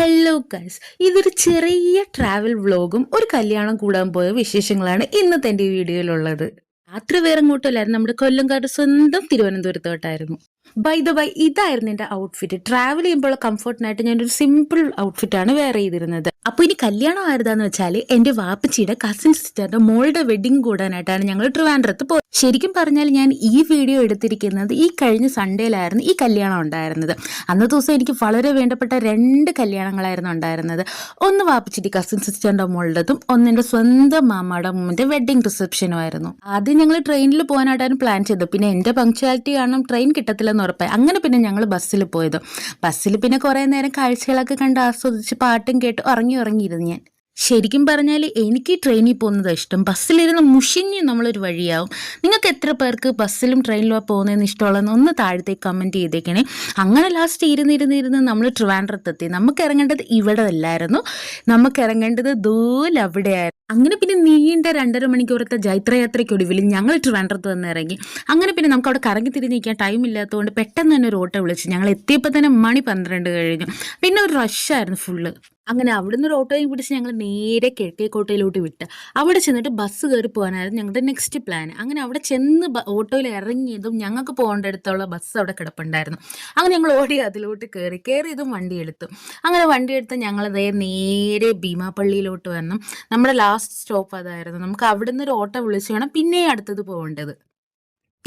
Hello guys, ഇതൊരു ചെറിയ travel വ്ലോഗും ഒരു കല്യാണം കൂടാൻ പോയ വിശേഷങ്ങളാണ് ഇന്നത്തെ എൻ്റെ വീഡിയോയിലുള്ളത്. രാത്രി വേറെ അങ്ങോട്ടല്ലായിരുന്നു, നമ്മുടെ കൊല്ലംകാരുടെ സ്വന്തം തിരുവനന്തപുരത്തോട്ടായിരുന്നു. ബൈ ദ ബൈ, ഇതായിരുന്നു എൻ്റെ ഔട്ട്ഫിറ്റ്. ട്രാവൽ ചെയ്യുമ്പോൾ കംഫർട്ടിനായിട്ട് ഞാനൊരു സിമ്പിൾ ഔട്ട്ഫിറ്റാണ് വെയർ ചെയ്തിരുന്നത്. അപ്പോൾ ഇനി കല്യാണം ആയിരുതാന്ന് വെച്ചാൽ എൻ്റെ വാപ്പച്ചിയുടെ കസിൻ സിസ്റ്ററിന്റെ മോളുടെ വെഡിങ് കൂടാനായിട്ടാണ് ഞങ്ങൾ ട്രിവാൻഡ്രത്ത് പോയത്. ശരിക്കും പറഞ്ഞാൽ ഞാൻ ഈ വീഡിയോ എടുത്തിരിക്കുന്നത് ഈ കഴിഞ്ഞ സൺഡേയിലായിരുന്നു ഈ കല്യാണം ഉണ്ടായിരുന്നത്. അന്നത്തെ ദിവസം എനിക്ക് വളരെ വേണ്ടപ്പെട്ട 2 കല്യാണങ്ങളായിരുന്നു ഉണ്ടായിരുന്നത്. ഒന്ന് വാപ്പച്ചിയുടെ കസിൻ സിസ്റ്ററിന്റെ മോളുടേതും ഒന്ന് എൻ്റെ സ്വന്തം മാമാടെ മോൻ്റെ വെഡിങ് റിസപ്ഷനുമായിരുന്നു. ആദ്യം ഞങ്ങൾ ട്രെയിനിൽ പോകാനായിട്ടാണ് പ്ലാൻ ചെയ്തത്. പിന്നെ എൻ്റെ പങ്ക്ച്വാലിറ്റി കാരണം ട്രെയിൻ കിട്ടത്തില്ലെന്ന് ഉറപ്പായി. അങ്ങനെ പിന്നെ ഞങ്ങൾ ബസ്സിൽ പോയത്. ബസ്സിൽ പിന്നെ കുറേ നേരം കാഴ്ചകളൊക്കെ കണ്ട് ആസ്വദിച്ച് പാട്ടും കേട്ട് ഉറങ്ങിയിരുന്നു ഞാൻ. ശരിക്കും പറഞ്ഞാൽ എനിക്ക് ട്രെയിനിൽ പോകുന്നത് ഇഷ്ടം. ബസ്സിലിരുന്ന് മുഷിഞ്ഞ് നമ്മളൊരു വഴിയാവും. നിങ്ങൾക്ക് എത്ര പേർക്ക് ബസ്സിലും ട്രെയിനിലും പോകുന്നതെന്ന് ഇഷ്ടമുള്ളതെന്ന് ഒന്ന് താഴത്തേക്ക് കമൻറ്റ് ചെയ്തേക്കണേ. അങ്ങനെ ലാസ്റ്റ് ഇരുന്ന് നമ്മൾ ട്രിവാൻഡ്രത്തെത്തി. നമുക്ക് ഇറങ്ങേണ്ടത് ഇവിടെ അല്ലായിരുന്നു, നമുക്ക് ഇറങ്ങേണ്ടത് ദൂരെ അവിടെയായിരുന്നു. അങ്ങനെ പിന്നെ നീണ്ട 2.5 മണിക്കൂറത്തെ ജൈത്രയാത്രയ്ക്കൊടുവിൽ ഞങ്ങൾ ട്രിവാൻഡ്രത്ത് വന്ന് ഇറങ്ങി. അങ്ങനെ പിന്നെ നമുക്ക് അവിടെ കറങ്ങി തിരിഞ്ഞിരിക്കാൻ ടൈം ഇല്ലാത്തതുകൊണ്ട് പെട്ടെന്ന് തന്നെ ഒരു ഓട്ടോ വിളിച്ചു. ഞങ്ങൾ എത്തിയപ്പോൾ തന്നെ മണി 12 കഴിഞ്ഞു. പിന്നെ ഒരു റഷായിരുന്നു ഫുള്ള്. അങ്ങനെ അവിടുന്ന് ഒരു ഓട്ടോയും പിടിച്ച് ഞങ്ങൾ നേരെ കിഴക്കേക്കോട്ടയിലോട്ട് വിട്ട് അവിടെ ചെന്നിട്ട് ബസ് കയറി പോകാനായിരുന്നു ഞങ്ങളുടെ നെക്സ്റ്റ് പ്ലാൻ. അങ്ങനെ അവിടെ ചെന്ന് ഓട്ടോയിൽ ഇറങ്ങിയതും ഞങ്ങൾക്ക് പോകേണ്ടടുത്തുള്ള ബസ് അവിടെ കിടപ്പുണ്ടായിരുന്നു. അങ്ങനെ ഞങ്ങൾ ഓടി അതിലോട്ട് കയറിയതും വണ്ടി എടുത്തു. അങ്ങനെ വണ്ടി എടുത്ത് ഞങ്ങളതേ നേരെ ഭീമാപ്പള്ളിയിലോട്ട് വന്നു. നമ്മുടെ ലാസ്റ്റ് സ്റ്റോപ്പ് അതായിരുന്നു. നമുക്ക് അവിടുന്ന് ഒരു ഓട്ടോ വിളിച്ച് വേണം പിന്നെ അടുത്തത് പോകേണ്ടത്.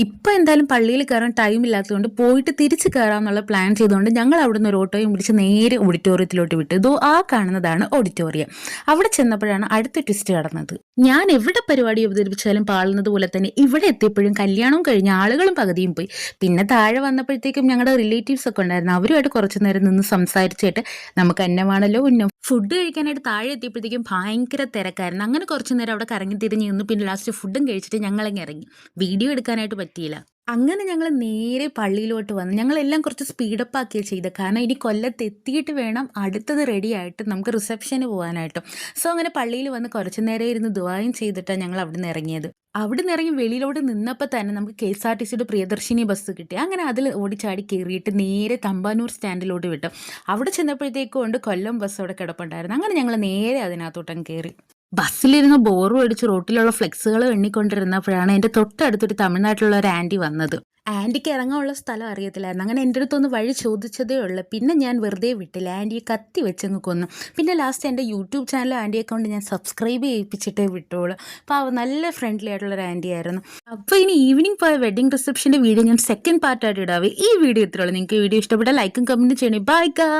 ഇപ്പം എന്തായാലും പള്ളിയിൽ കയറാൻ ടൈം ഇല്ലാത്തതുകൊണ്ട് പോയിട്ട് തിരിച്ച് കയറാമെന്നുള്ള പ്ലാൻ ചെയ്തുകൊണ്ട് ഞങ്ങൾ അവിടുന്ന് ഒരു ഓട്ടോയും പിടിച്ച് നേരെ ഓഡിറ്റോറിയത്തിലോട്ട് വിട്ടു. ഇതോ ആ കാണുന്നതാണ് ഓഡിറ്റോറിയം. അവിടെ ചെന്നപ്പോഴാണ് അടുത്ത ട്വിസ്റ്റ് കടന്നത്. ഞാൻ എവിടെ പരിപാടി അവതരിപ്പിച്ചാലും പാളുന്നത് പോലെ തന്നെ ഇവിടെ എത്തിയപ്പോഴും കല്യാണവും കഴിഞ്ഞ് ആളുകളും പകുതിയും പോയി. പിന്നെ താഴെ വന്നപ്പോഴത്തേക്കും ഞങ്ങളുടെ റിലേറ്റീവ്സ് ഒക്കെ ഉണ്ടായിരുന്നു. അവരുമായിട്ട് കുറച്ചു നേരം നിന്ന് സംസാരിച്ചിട്ട് നമുക്ക് അന്നമാണല്ലോ ഉന്നം ഫുഡ് കഴിക്കാനായിട്ട് താഴെ എത്തിയപ്പോഴത്തേക്കും ഭയങ്കര തിരക്കായിരുന്നു. അങ്ങനെ കുറച്ചു നേരം അവിടെ കറങ്ങി തിരിഞ്ഞ് നിന്ന് പിന്നെ ലാസ്റ്റ് ഫുഡും കഴിച്ചിട്ട് ഞങ്ങളങ്ങ് ഇറങ്ങി. വീഡിയോ എടുക്കാനായിട്ട് പറ്റിയില്ല. അങ്ങനെ ഞങ്ങൾ നേരെ പള്ളിയിലോട്ട് വന്നു. ഞങ്ങളെല്ലാം കുറച്ച് സ്പീഡപ്പ് ആക്കിയാണ് ചെയ്തത്. കാരണം ഇനി കൊല്ലത്ത് എത്തിയിട്ട് വേണം അടുത്തത് റെഡി ആയിട്ട് നമുക്ക് റിസപ്ഷന് പോകാനായിട്ടും. സോ അങ്ങനെ പള്ളിയിൽ വന്ന് കുറച്ച് നേരം ഇരുന്ന് ദുആയും ചെയ്തിട്ടാണ് ഞങ്ങൾ അവിടെ നിന്ന് ഇറങ്ങിയത്. അവിടെ നിന്ന് ഇറങ്ങി വെളിയിലോട്ട് നിന്നപ്പോൾ തന്നെ നമുക്ക് KSRTCയുടെ പ്രിയദർശിനി ബസ് കിട്ടി. അങ്ങനെ അതിൽ ഓടിച്ചാടി കയറിയിട്ട് നേരെ തമ്പാനൂർ സ്റ്റാൻഡിലോട്ട് വിട്ടു. അവിടെ ചെന്നപ്പോഴത്തേക്കും കൊണ്ട് കൊല്ലം ബസ് അവിടെ കിടപ്പുണ്ടായിരുന്നു. അങ്ങനെ ഞങ്ങൾ നേരെ അതിനകത്തോട്ടം കയറി. ബസ്സിലിരുന്ന് ബോറും അടിച്ച് റോട്ടിലുള്ള ഫ്ലെക്സുകൾ എണ്ണിക്കൊണ്ടിരുന്നപ്പോഴാണ് എൻ്റെ തൊട്ടടുത്തൊരു തമിഴ്നാട്ടിലുള്ള ഒരു ആൻറ്റി വന്നത്. ആൻറ്റിക്ക് ഇറങ്ങാനുള്ള സ്ഥലം അറിയത്തില്ലായിരുന്നു. അങ്ങനെ എൻ്റെ അടുത്തൊന്ന് വഴി ചോദിച്ചതേ ഉള്ളൂ. പിന്നെ ഞാൻ വെറുതെ വിട്ടില്ല, ആൻറ്റിയെ കത്തി വെച്ചങ്ങ് കൊന്നു. പിന്നെ ലാസ്റ്റ് എൻ്റെ യൂട്യൂബ് ചാനൽ ആൻറ്റിയെ കൊണ്ട് ഞാൻ സബ്സ്ക്രൈബ് ചെയ്യിപ്പിച്ചിട്ടേ വിട്ടോളൂ. അപ്പോൾ നല്ല ഫ്രണ്ട്ലി ആയിട്ടുള്ളൊരു ആൻറ്റി ആയിരുന്നു. അപ്പോൾ ഇനി ഈവനിങ് പോയ വെഡിങ് റിസപ്ഷൻ്റെ വീഡിയോ ഞാൻ സെക്കൻഡ് പാർട്ടായിട്ട് ഇടാവേ. ഈ വീഡിയോ ഇത്രയുള്ളൂ. നിങ്ങൾക്ക് വീഡിയോ ഇഷ്ടപ്പെട്ടാൽ ലൈക്കും കമൻറ്റും ചെയ്യണേ. Bye guys.